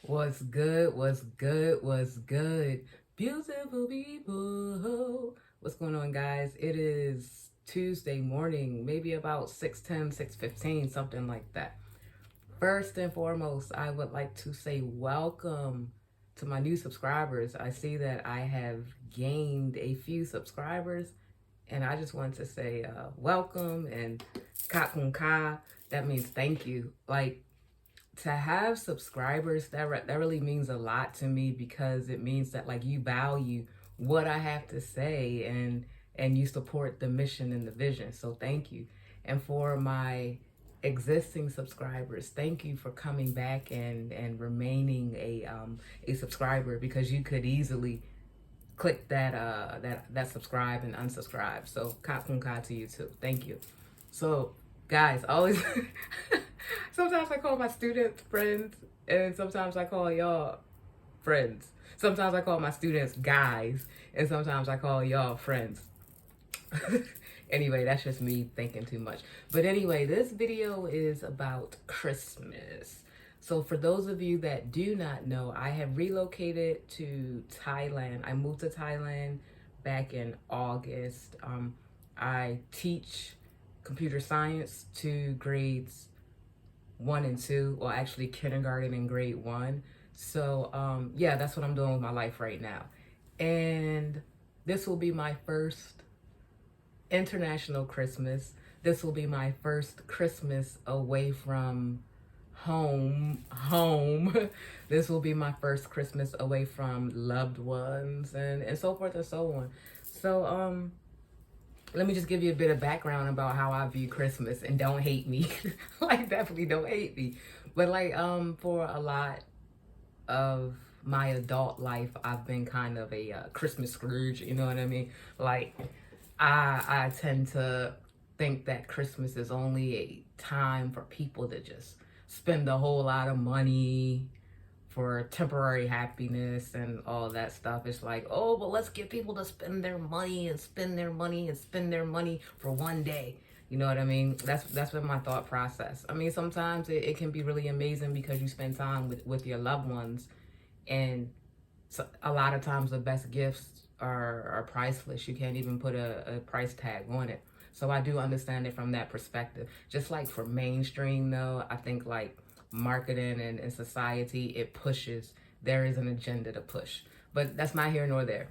What's good? What's good? What's good? Beautiful people. What's going on, guys? It is Tuesday morning, maybe about 6:10, 6:15, something like that. First and foremost, I would like to say welcome to my new subscribers. I see that I have gained a few subscribers, and I just want to say welcome and ka kun ka. That means thank you. Like, to have subscribers, that really means a lot to me because it means that like you value what I have to say and you support the mission and the vision. So thank you. And for my existing subscribers, thank you for coming back and remaining a subscriber, because you could easily click that subscribe and unsubscribe. So ka kun ka to you too. Thank you. So guys, always sometimes I call my students friends, and sometimes I call y'all friends. Sometimes I call my students guys, and sometimes I call y'all friends. Anyway, that's just me thinking too much. But anyway, this video is about Christmas. So for those of you that do not know, I have relocated to Thailand. I moved to Thailand back in August. I teach computer science to grades 1 and 2, or actually kindergarten and grade 1. So yeah, that's what I'm doing with my life right now. And this will be my first international Christmas. This will be my first Christmas away from home. This will be my first Christmas away from loved ones and so forth and so on. So let me just give you a bit of background about how I view Christmas, and don't hate me. Like, definitely don't hate me. But like for a lot of my adult life, I've been kind of a Christmas Scrooge, you know what I mean? Like, I tend to think that Christmas is only a time for people to just spend a whole lot of money for temporary happiness and all that stuff. It's like, oh, but let's get people to spend their money and spend their money and spend their money for one day. You know what I mean? That's been my thought process. I mean, sometimes it can be really amazing because you spend time with your loved ones, and so a lot of times the best gifts are priceless. You can't even put a price tag on it. So I do understand it from that perspective. Just like for mainstream though, I think like marketing and society, it pushes, there is an agenda to push. But that's not here nor there.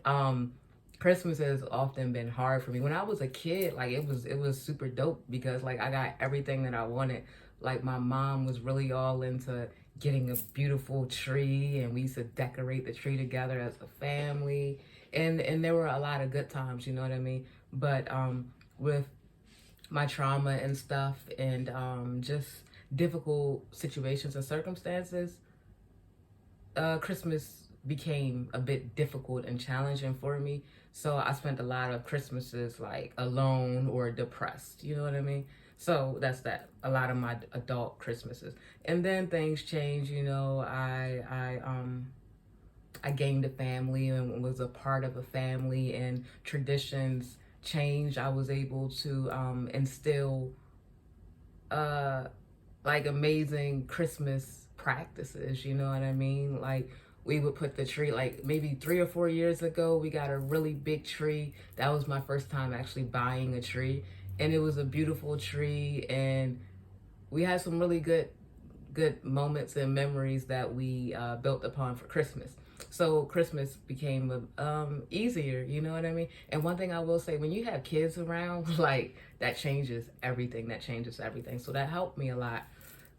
um Christmas has often been hard for me. When I was a kid, like it was super dope because like I got everything that I wanted. Like my mom was really all into getting a beautiful tree, and we used to decorate the tree together as a family. And there were a lot of good times, you know what I mean? But with my trauma and stuff, and just difficult situations and circumstances, Christmas became a bit difficult and challenging for me. So I spent a lot of Christmases like alone or depressed. You know what I mean? So that's that. A lot of my adult Christmases, and then things change. You know, I gained a family and was a part of a family, and traditions changed. I was able to instill uh like amazing Christmas practices, you know what I mean? Like, we would put the tree, like maybe 3 or 4 years ago, we got a really big tree. That was my first time actually buying a tree. And it was a beautiful tree, and we had some really good moments and memories that we built upon for Christmas. So Christmas became easier, you know what I mean? And one thing I will say, when you have kids around, like that changes everything. That changes everything. So that helped me a lot.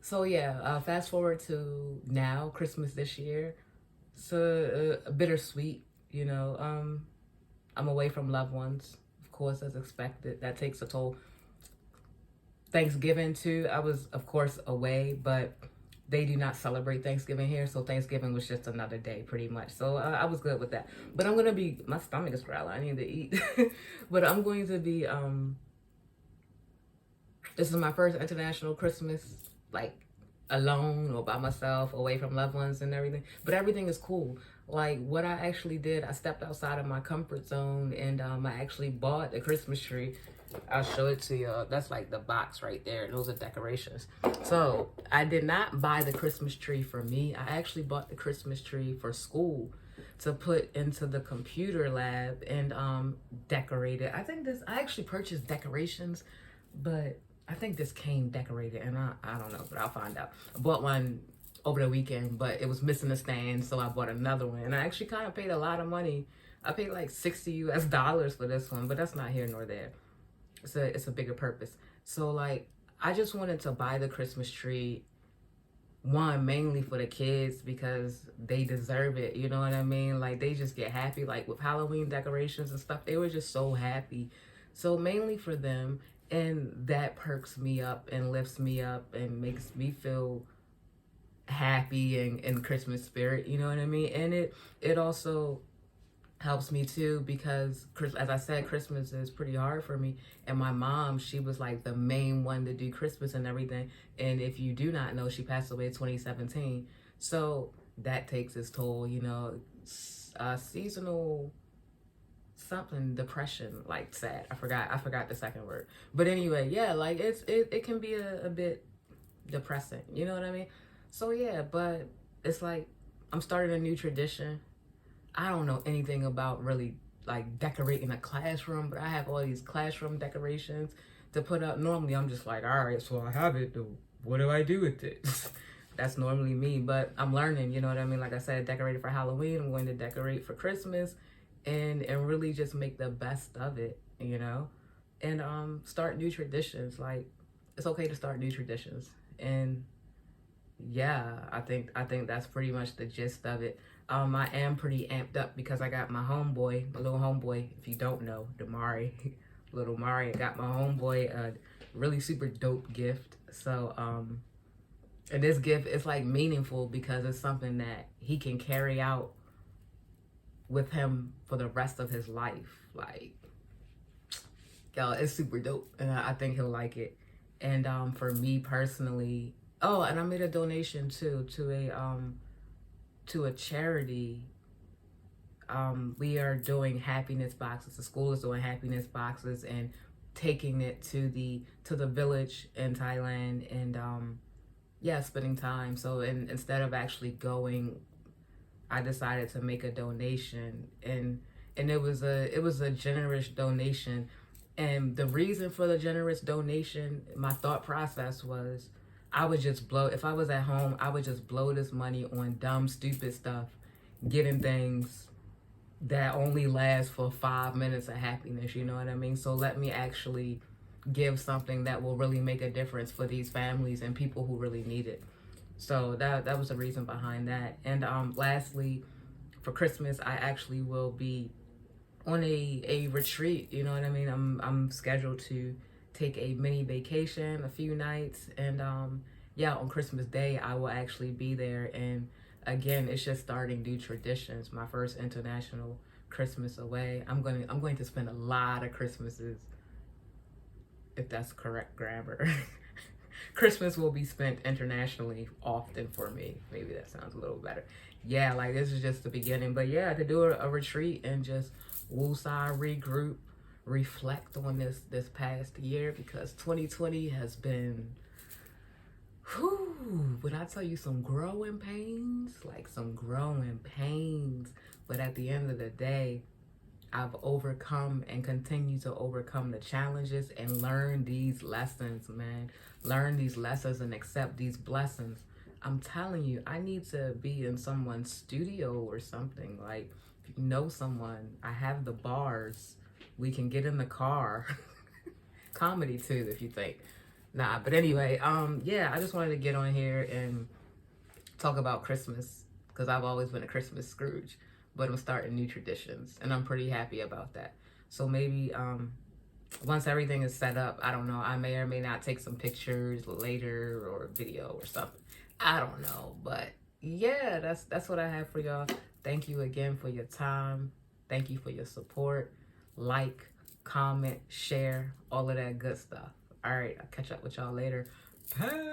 So yeah, fast forward to now, Christmas this year. It's a bittersweet, you know. I'm away from loved ones, of course, as expected. That takes a toll. Thanksgiving too, I was of course away, but they do not celebrate Thanksgiving here, so Thanksgiving was just another day pretty much. So I was good with that. But I'm gonna be, my stomach is growling, I need to eat. But I'm going to be this is my first international Christmas, like alone or by myself, away from loved ones and everything. But everything is cool. Like, what I actually did, I stepped outside of my comfort zone, and I actually bought a Christmas tree. I'll show it to you. That's like the box right there. Those are decorations. So I did not buy the Christmas tree for me. I actually bought the Christmas tree for school to put into the computer lab and decorate it. I actually purchased decorations, but I think this came decorated, and I don't know, but I'll find out. I bought one over the weekend, but it was missing a stand, so I bought another one. And I actually kind of paid a lot of money. I paid like $60 for this one, but that's not here nor there. It's a bigger purpose. So like, I just wanted to buy the Christmas tree, one, mainly for the kids because they deserve it. You know what I mean? Like, they just get happy, like with Halloween decorations and stuff. They were just so happy. So mainly for them, and that perks me up and lifts me up and makes me feel happy and in Christmas spirit. You know what I mean? And it also helps me too because, as I said, Christmas is pretty hard for me, and my mom, she was like the main one to do Christmas and everything. And if you do not know, she passed away in 2017, so that takes its toll, you know. Seasonal something depression, like sad. I forgot the second word, but anyway, yeah, like it can be a bit depressing, you know what I mean? So yeah, but it's like I'm starting a new tradition. I don't know anything about really like decorating a classroom, but I have all these classroom decorations to put up. Normally, I'm just like, all right, so I have it. What do I do with it? That's normally me, but I'm learning, you know what I mean? Like I said, decorated for Halloween. I'm going to decorate for Christmas and really just make the best of it, you know? And start new traditions. Like, it's okay to start new traditions. And yeah, I think that's pretty much the gist of it. I am pretty amped up because I got my homeboy, my little homeboy, if you don't know, Damari, little Mari. I got my homeboy a really super dope gift. So, and this gift is like meaningful because it's something that he can carry out with him for the rest of his life. Like, yo, it's super dope, and I think he'll like it. And for me personally, oh, and I made a donation too to a charity. We are doing happiness boxes. The school is doing happiness boxes and taking it to the village in Thailand, and yeah, spending time. So instead of actually going, I decided to make a donation, and it was a generous donation. And the reason for the generous donation, my thought process was, I would just blow, if I was at home, I would just blow this money on dumb, stupid stuff, getting things that only last for 5 minutes of happiness, you know what I mean? So let me actually give something that will really make a difference for these families and people who really need it. So that was the reason behind that. And lastly, for Christmas, I actually will be on a retreat, you know what I mean? I'm scheduled to take a mini vacation, a few nights, and yeah, on Christmas Day I will actually be there. And again, it's just starting new traditions. My first international Christmas away. I'm going to spend a lot of Christmases, if that's correct grammar. Christmas will be spent internationally often for me. Maybe that sounds a little better. Yeah, like this is just the beginning. But yeah, to do a retreat and just woosah, regroup, reflect on this past year, because 2020 has been, whew, but I tell you, some growing pains, like some growing pains. But at the end of the day, I've overcome and continue to overcome the challenges and learn these lessons, man. Learn these lessons and accept these blessings. I'm telling you, I need to be in someone's studio or something. Like, if you know someone, I have the bars. We can get in the car. Comedy too, if you think. Nah, but anyway, yeah, I just wanted to get on here and talk about Christmas, because I've always been a Christmas Scrooge, but I'm starting new traditions, and I'm pretty happy about that. So maybe once everything is set up, I don't know, I may or may not take some pictures later or video or something. I don't know, but yeah, that's what I have for y'all. Thank you again for your time. Thank you for your support. Like, comment, share, all of that good stuff. All right, I'll catch up with y'all later. Bye.